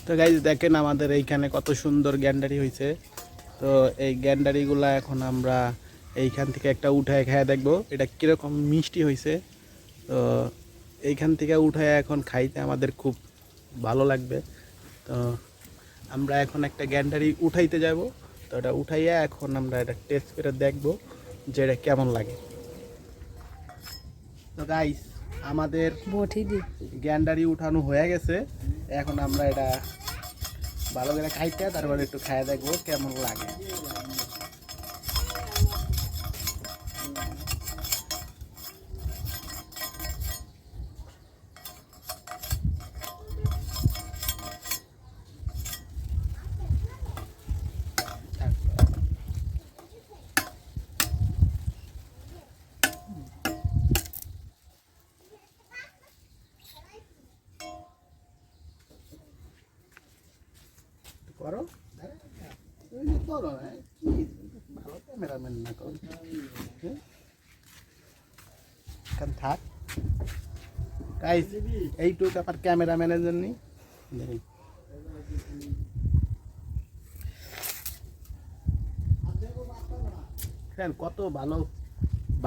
তো গাইজ দেখেন আমাদের এইখানে কত সুন্দর গ্যান্ডারি হয়েছে। তো এই গ্যান্ডারিগুলা এখন আমরা এইখান থেকে একটা উঠায় খেয়ে দেখবো এটা কীরকম মিষ্টি হয়েছে। তো এইখান থেকে উঠায় এখন খাইতে আমাদের খুব ভালো লাগবে। তো আমরা এখন একটা গ্যান্ডারি উঠাইতে যাব। তো এটা উঠাইয়া এখন আমরা এটা টেস্ট করে দেখবো যে এটা কেমন লাগে। তো গাইস আমাদের গ্যান্ডারি উঠানো হয়ে গেছে। এখন আমরা এটা ভালো করে খাইতে তারপরে একটু খাইয়ে দেখবো কেমন লাগে। করো করো কি ভালো ক্যামেরাম্যান না করো থাক গাইস এইটুক আপনার ক্যামেরাম্যানের জন্য কত ভালো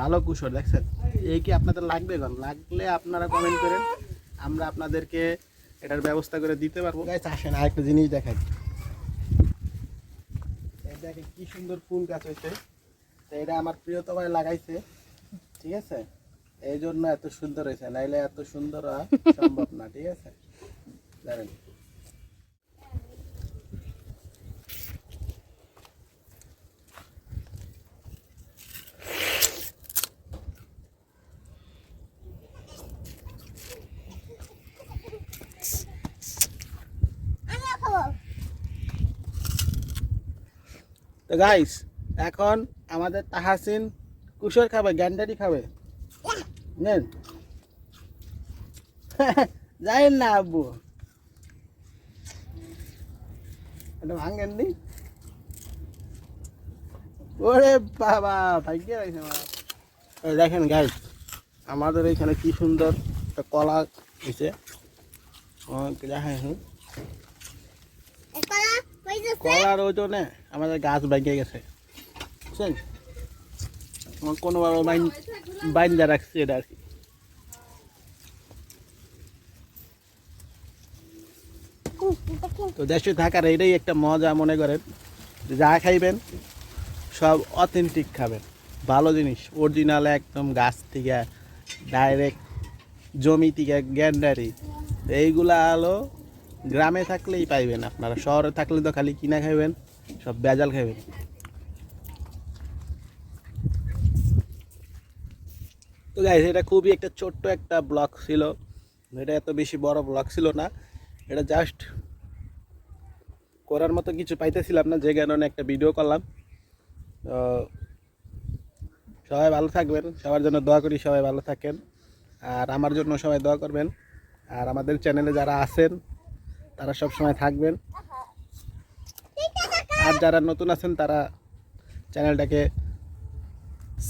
ভালো কুশল দেখছেন। এই কি আপনাদের লাগবে গন? লাগলে আপনারা কমেন্ট করেন, আমরা আপনাদেরকে এটার ব্যবস্থা করে দিতে পারবো। গাইস আসেন আরেকটা জিনিস দেখাই। দেখেন কি সুন্দর ফুল গাছ হয়েছে। তো এটা আমার প্রিয়তমায় লাগাইছে, ঠিক আছে, এই জন্য এত সুন্দর হয়েছে, নাইলে এত সুন্দর সম্ভব না, ঠিক আছে জানেন। তো গাইস এখন আমাদের তাহাসিন কুশর খাবে, গ্যান্ডারি খাবে, নেন যাইন না আব্বু, এটা ভাঙেন নি। ওরে বাবা ভাগ্যে রাখছে মা। দেখেন গাইস আমাদের এখানে কি সুন্দর একটা কলা হয়েছে। কলার ওজনে আমাদের গাছ ভেঙে গেছে, বুঝছেন, কোনোভাবে বাইন্দা রাখছি এটা আর কি। তো দেশে থাকার এটাই একটা মজা, মনে করেন যা খাইবেন সব অথেন্টিক খাবেন, ভালো জিনিস, অরিজিনাল একদম গাছ থেকে ডাইরেক্ট জমি থেকে গ্যান্ডারি। এইগুলা হলো গ্রামে থাকলেই পাইবেন, আপনারা শহরে থাকলে তো খালি কিনা খাইবেন, সব ভেজাল খাইবেন। তো গাইস এটা খুবই একটা ছোট্ট একটা ব্লগ ছিল, এটা এত বেশি বড় ব্লগ ছিল না, এটা জাস্ট করার মতো কিছু পাইতেছিলাম না, যে কারণে একটা ভিডিও করলাম। তো সবাই ভালো থাকবেন, সবার জন্য দোয়া করি, সবাই ভালো থাকেন, আর আমার জন্য সবাই দোয়া করবেন। আর আমাদের চ্যানেলে যারা আছেন তারা সব সময় থাকবেন, আর যারা নতুন আছেন তারা চ্যানেলটাকে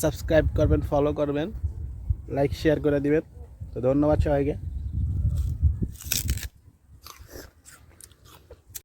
সাবস্ক্রাইব করবেন, ফলো করবেন, লাইক শেয়ার করে দিবেন। তো ধন্যবাদ সবাইকে।